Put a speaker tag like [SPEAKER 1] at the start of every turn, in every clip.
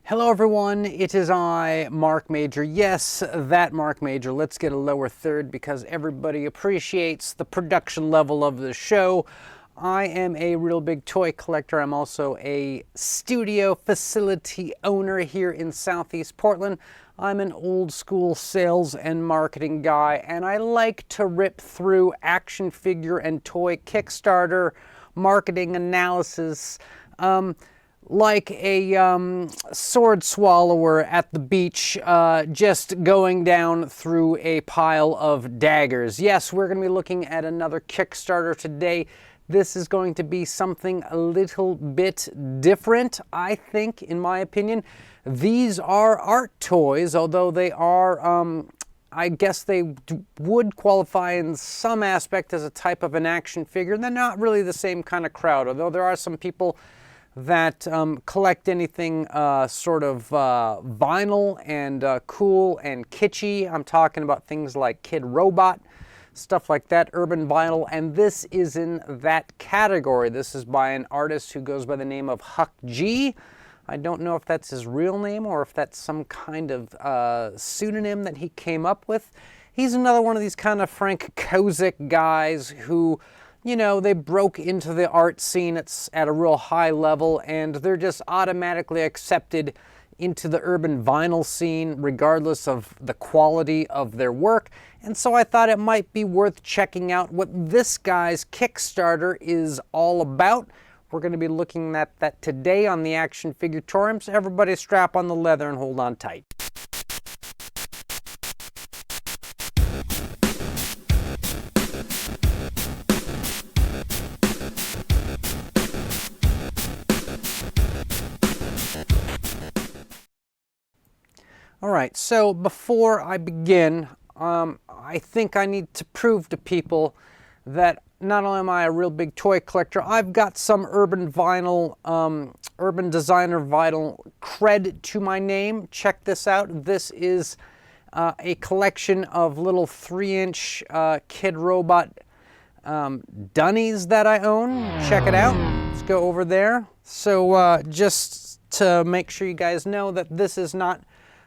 [SPEAKER 1] Hello everyone, it is I, Mark Major. Yes, that Mark Major. Let's get a lower third because everybody appreciates the production level of the show. I am a real big toy collector. I'm also a studio facility owner here in Southeast Portland. I'm an old school sales and marketing guy, and I like to rip through action figure and toy Kickstarter marketing analysis like a sword swallower at the beach, just going down through a pile of daggers. Yes, we're going to be looking at another Kickstarter today. This is going to be something a little bit different, I think, in my opinion. These are art toys, although they are, I guess they would qualify in some aspect as a type of an action figure. They're not really the same kind of crowd, although there are some people that collect anything sort of vinyl and cool and kitschy. I'm talking about things like Kidrobot, stuff like that, urban vinyl, and this is in that category. This is by an artist who goes by the name of Huck Gee. I don't know if that's his real name or if that's some kind of pseudonym that he came up with. He's another one of these kind of Frank Kozik guys who, you know, they broke into the art scene at a real high level, and they're just automatically accepted into the urban vinyl scene regardless of the quality of their work. And so I thought it might be worth checking out what this guy's Kickstarter is all about. We're going to be looking at that today on the Action Figuratorium, so everybody strap on the leather and hold on tight. All right, so before I begin, I think I need to prove to people that not only am I a real big toy collector, I've got some urban vinyl, urban designer vinyl cred to my name. Check this out. This is a collection of little 3-inch Kidrobot dunnies that I own. Check it out. Let's go over there. So just to make sure you guys know that this is not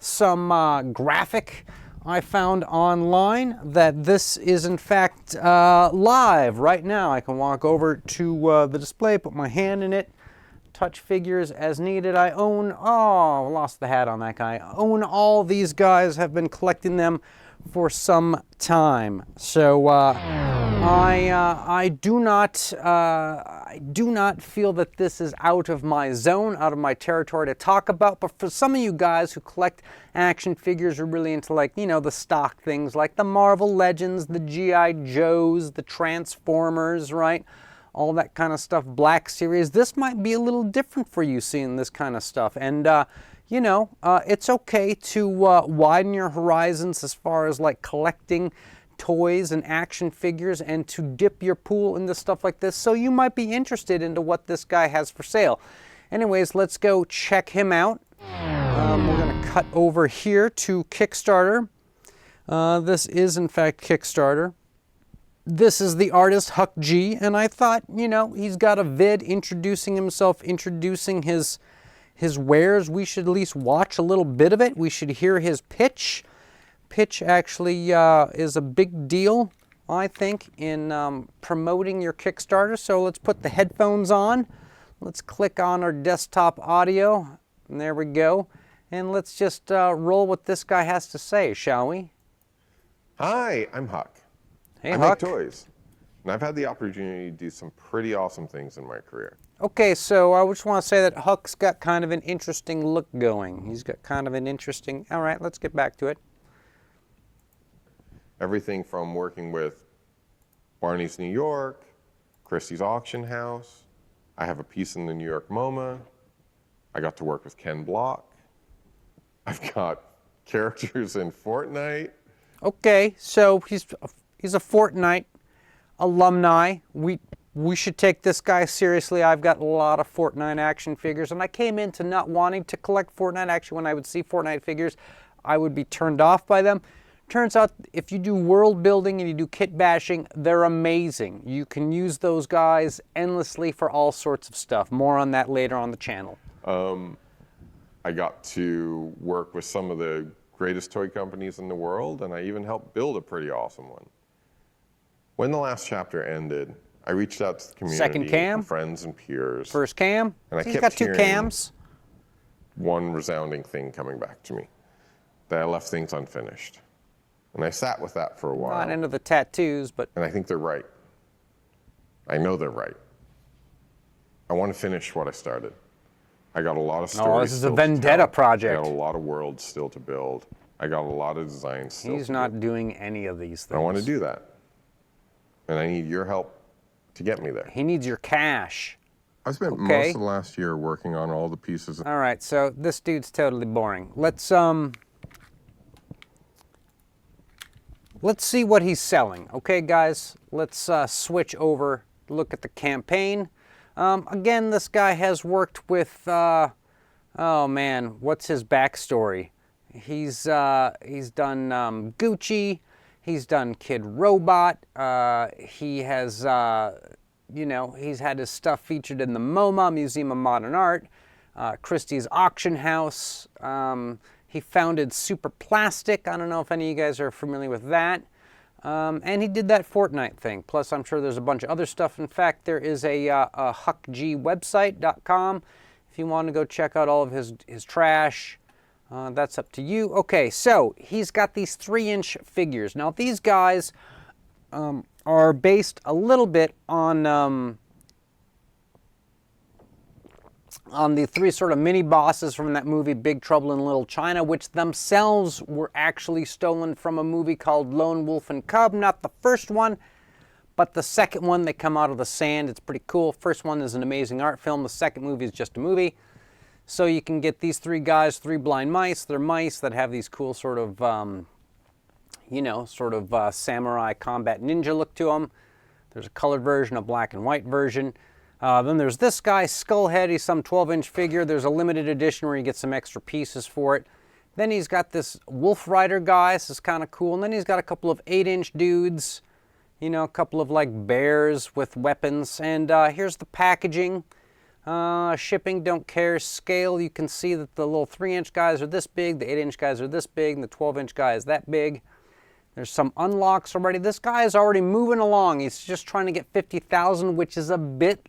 [SPEAKER 1] some graphic I found online, that this is in fact live right now. I can walk over to the display, put my hand in it, touch figures as needed. I own, oh, lost the hat on that guy. I own all these guys, have been collecting them for some time. So I do not feel that this is out of my zone, out of my territory to talk about. But for some of you guys who collect action figures, are really into, like, you know, the stock things like the Marvel Legends, the G.I. Joes, the Transformers, right? All that kind of stuff, Black Series. This might be a little different for you seeing this kind of stuff. And you know, it's okay to widen your horizons as far as like collecting toys and action figures, and to dip your pool into stuff like this. So you might be interested into what this guy has for sale. Anyways, let's go check him out. We're going to cut over here to Kickstarter. This is in fact Kickstarter. This is the artist Huck Gee, and I thought, you know, he's got a vid introducing himself, introducing his wares. We should at least watch a little bit of it. We should hear his pitch. Pitch actually is a big deal, I think, in promoting your Kickstarter. So let's put the headphones on. Let's click on our desktop audio. And there we go. And let's just roll what this guy has to say, shall we?
[SPEAKER 2] Hi, I'm Huck.
[SPEAKER 1] Hey,
[SPEAKER 2] I
[SPEAKER 1] Huck.
[SPEAKER 2] make toys, and I've had the opportunity to do some pretty awesome things in my career.
[SPEAKER 1] Okay, so I just want to say that Huck's got kind of an interesting look going. He's got kind of an interesting... All right, let's get back to it.
[SPEAKER 2] Everything from working with Barney's New York, Christie's Auction House. I have a piece in the New York Moma. I got to work with Ken Block. I've got characters in Fortnite.
[SPEAKER 1] Okay, so he's a Fortnite alumni. We should take this guy seriously. I've got a lot of Fortnite action figures, and I came into not wanting to collect Fortnite. Actually, when I would see Fortnite figures, I would be turned off by them. Turns out if you do world building and you do kit bashing, they're amazing. You can use those guys endlessly for all sorts of stuff. More on that later on the channel.
[SPEAKER 2] I got to work with some of the greatest toy companies in the world, and I even helped build a pretty awesome one. When the last chapter ended, I reached out to the community,
[SPEAKER 1] Second cam,
[SPEAKER 2] and friends and peers.
[SPEAKER 1] first cam.
[SPEAKER 2] And I
[SPEAKER 1] He's
[SPEAKER 2] kept
[SPEAKER 1] got 2
[SPEAKER 2] hearing
[SPEAKER 1] cams.
[SPEAKER 2] one resounding thing coming back to me, that I left things unfinished. And I sat with that for a while.
[SPEAKER 1] Not into the tattoos, but
[SPEAKER 2] And I think they're right. I know they're right. I want to finish what I started. I got a lot of stories.
[SPEAKER 1] oh, this is a
[SPEAKER 2] still to
[SPEAKER 1] vendetta
[SPEAKER 2] tell. I
[SPEAKER 1] project.
[SPEAKER 2] got a lot of worlds still to build. I got a lot of designs still
[SPEAKER 1] He's
[SPEAKER 2] to
[SPEAKER 1] not
[SPEAKER 2] do.
[SPEAKER 1] doing any of these things.
[SPEAKER 2] I want to do that. And I need your help to get me there.
[SPEAKER 1] He needs your cash.
[SPEAKER 2] I spent
[SPEAKER 1] Okay.
[SPEAKER 2] most of the last year working on all the pieces.
[SPEAKER 1] All right, so this dude's totally boring. Let's see what he's selling. Okay, guys, let's switch over, look at the campaign. Again, this guy has worked with, oh man, what's his backstory? He's done Gucci, he's done Kidrobot, he has, you know, he's had his stuff featured in the Moma, Museum of Modern Art, Christie's Auction House. He founded Superplastic. I don't know if any of you guys are familiar with that. And he did that Fortnite thing. Plus, I'm sure there's a bunch of other stuff. In fact, there is a Huck Gee website.com. If you want to go check out all of his trash, that's up to you. Okay, so he's got these 3-inch figures. Now, these guys are based a little bit on the 3 sort of mini bosses from that movie Big Trouble in Little China, which themselves were actually stolen from a movie called Lone Wolf and Cub. Not the first one, but the second one. They come out of the sand. It's pretty cool. First one is an amazing art film. The second movie is just a movie. So you can get these 3 guys, 3 blind mice. They're mice that have these cool sort of, you know, sort of samurai combat ninja look to them. There's a colored version, a black and white version. Then there's this guy, Skullhead. He's some 12-inch figure. There's a limited edition where you get some extra pieces for it. Then he's got this Wolf Rider guy. This is kind of cool. And then he's got a couple of 8-inch dudes, you know, a couple of like bears with weapons. And here's the packaging. Shipping, don't care. Scale, you can see that the little 3-inch guys are this big, the 8-inch guys are this big, and the 12-inch guy is that big. There's some unlocks already. This guy is already moving along. He's just trying to get 50,000, which is a bit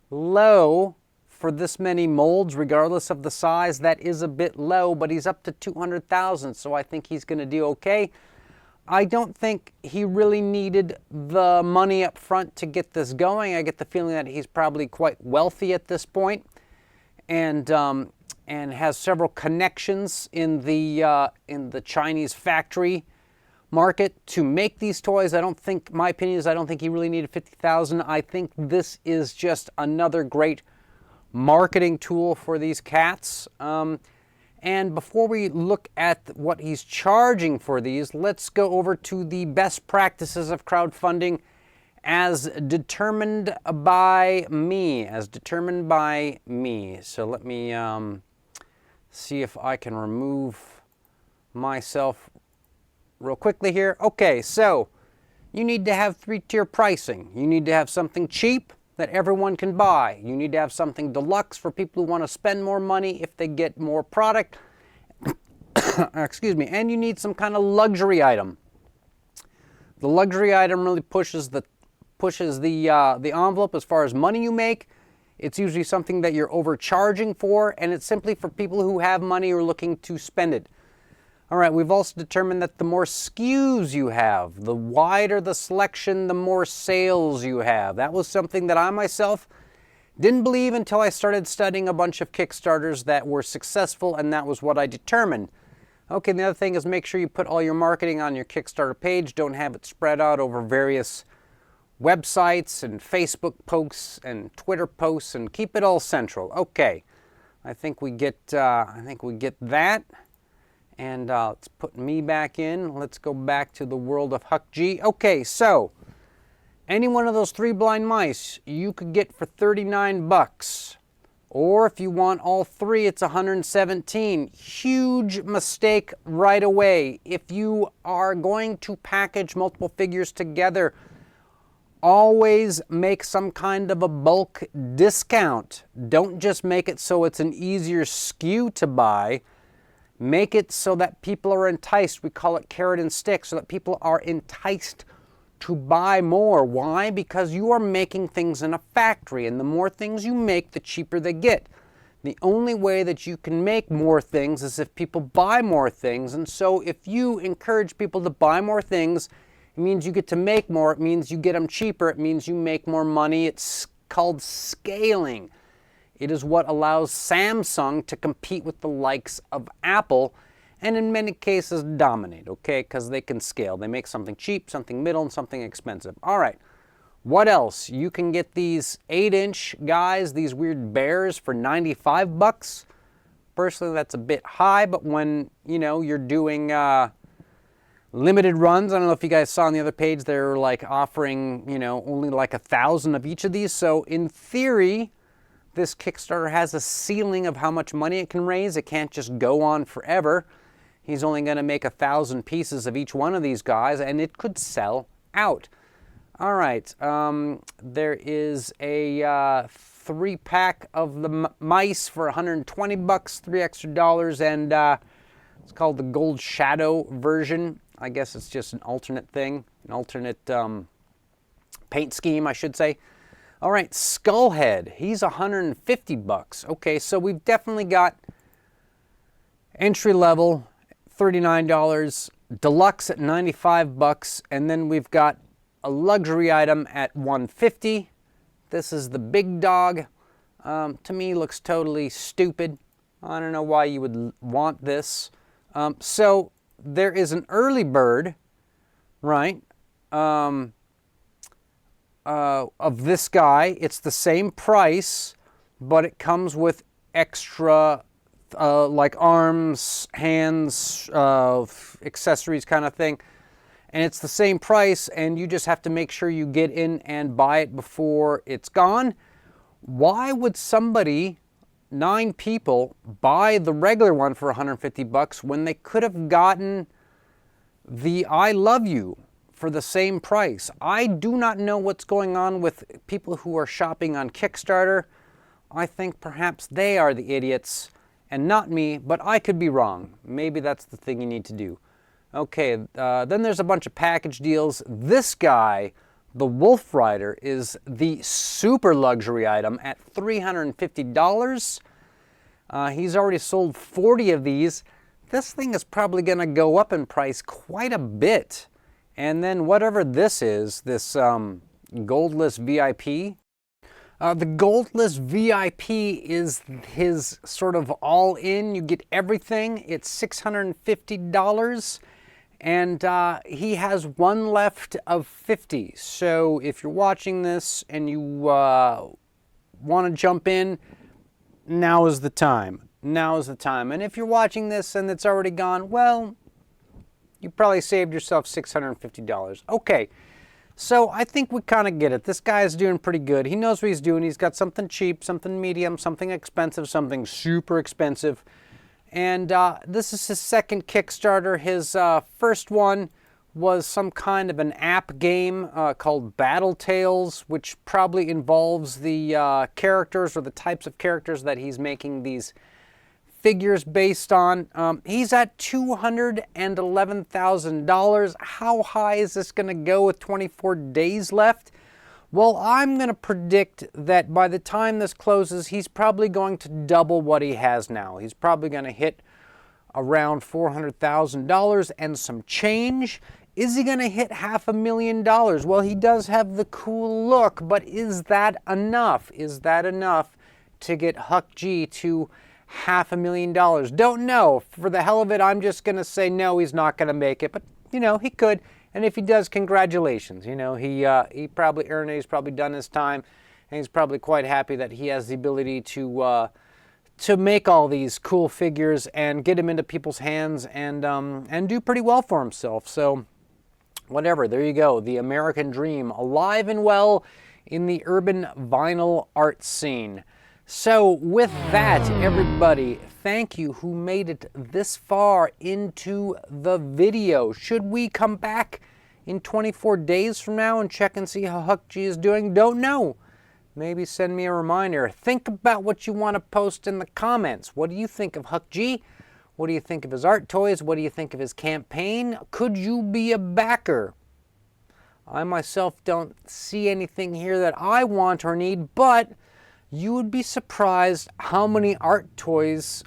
[SPEAKER 1] low for this many molds, regardless of the size. That is a bit low, but he's up to 200,000, so I think he's going to do okay. I don't think he really needed the money up front to get this going. I get the feeling that he's probably quite wealthy at this point, and has several connections in the Chinese factory market to make these toys. I don't think, my opinion is, I don't think he really needed 50,000. I think this is just another great marketing tool for these cats. And before we look at what he's charging for these, let's go over to the best practices of crowdfunding as determined by me. So let me see if I can remove myself real quickly here. Okay, so you need to have 3-tier pricing. You need to have something cheap that everyone can buy. You need to have something deluxe for people who want to spend more money if they get more product. Excuse me. And you need some kind of luxury item. The luxury item really pushes the envelope as far as money you make. It's usually something that you're overcharging for, and it's simply for people who have money or looking to spend it. All right, we've also determined that the more SKUs you have, the wider the selection, the more sales you have. That was something that I myself didn't believe until I started studying a bunch of Kickstarters that were successful, and that was what I determined. Okay, the other thing is make sure you put all your marketing on your Kickstarter page. Don't have it spread out over various websites and Facebook posts and Twitter posts, and keep it all central. Okay, I think we get that. And let's put me back in. Let's go back to the world of Huck Gee. Okay, so any one of those 3 blind mice you could get for 39 bucks. Or if you want all 3, it's 117. Huge mistake right away. If you are going to package multiple figures together, Always make some kind of a bulk discount. Don't just make it so it's an easier SKU to buy. Make it so that people are enticed. We call it carrot and stick, so that people are enticed to buy more. Why? Because you are making things in a factory, and the more things you make, the cheaper they get. The only way that you can make more things is if people buy more things, and so if you encourage people to buy more things, it means you get to make more, it means you get them cheaper, it means you make more money. It's called scaling. It is what allows Samsung to compete with the likes of Apple, and in many cases dominate, okay? Because they can scale. They make something cheap, something middle, and something expensive. All right, what else? You can get these 8-inch guys, these weird bears, for 95 bucks. Personally, that's a bit high, but when, you know, you're doing limited runs, I don't know if you guys saw on the other page, they're like offering, you know, only like 1,000 of each of these. So in theory, this Kickstarter has a ceiling of how much money it can raise. It can't just go on forever. He's only going to make 1,000 pieces of each one of these guys, and it could sell out. All right, there is a 3-pack of the mice for 120 bucks, $3 extra, and it's called the Gold Shadow version. I guess it's just an alternate thing, an alternate paint scheme, I should say. All right, Skullhead, he's 150 bucks. Okay, so we've definitely got entry level, $39, deluxe at 95 bucks, and then we've got a luxury item at 150. This is the big dog. To me, looks totally stupid. I don't know why you would want this. So there is an early bird, right, of this guy. It's the same price, but it comes with extra like arms, hands, accessories kind of thing. And it's the same price, and you just have to make sure you get in and buy it before it's gone. Why would somebody, 9 people, buy the regular one for 150 bucks when they could have gotten the I Love You for the same price? I do not know what's going on with people who are shopping on Kickstarter. I think perhaps they are the idiots and not me, but I could be wrong. Maybe that's the thing you need to do. Okay, then there's a bunch of package deals. This guy, the Wolf Rider, is the super luxury item at $350. He's already sold 40 of these. This thing is probably going to go up in price quite a bit. And then whatever this is, this Goldless VIP, the Goldless VIP is his sort of all-in. You get everything. It's $650. And he has one left of 50. So if you're watching this and you want to jump in, now is the time. Now is the time. And if you're watching this and it's already gone, well, you probably saved yourself $650. Okay, so I think we kind of get it. This guy is doing pretty good. He knows what he's doing. He's got something cheap, something medium, something expensive, something super expensive. And this is his second Kickstarter. His first one was some kind of an app game called Battle Tales, which probably involves the characters or the types of characters that he's making these figures based on. He's at $211,000. How high is this going to go with 24 days left? Well, I'm going to predict that by the time this closes, he's probably going to double what he has now. He's probably going to hit around $400,000 and some change. Is he going to hit $500,000? Well, he does have the cool look, but is that enough? Is that enough to get Huck Gee to $500,000? Don't know. For the hell of it, I'm just going to say no, he's not going to make it. But, you know, he could. And if he does, congratulations. You know, he probably earned it. He's probably done his time. And he's probably quite happy that he has the ability to make all these cool figures and get them into people's hands and do pretty well for himself. So whatever, there you go. The American dream, alive and well in the urban vinyl art scene. So with that, everybody, thank you who made it this far into the video. Should we come back in 24 days from now and check and see how Huck Gee is doing? Don't know. Maybe send me a reminder. Think about what you want to post in the comments. What do you think of Huck Gee? What do you think of his art toys? What do you think of his campaign? Could you be a backer? I myself don't see anything here that I want or need, but you would be surprised how many art toys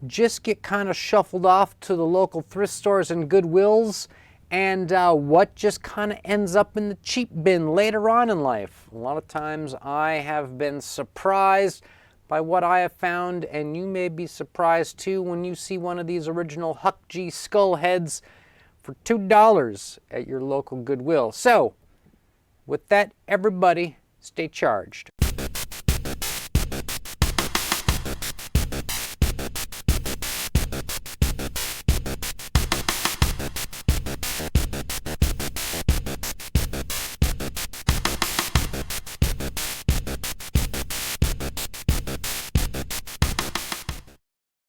[SPEAKER 1] just get kind of shuffled off to the local thrift stores and Goodwills, and what just kind of ends up in the cheap bin later on in life. A lot of times I have been surprised by what I have found, and you may be surprised too when you see one of these original Huck Gee skull heads for $2 at your local Goodwill. So, with that, everybody, stay charged.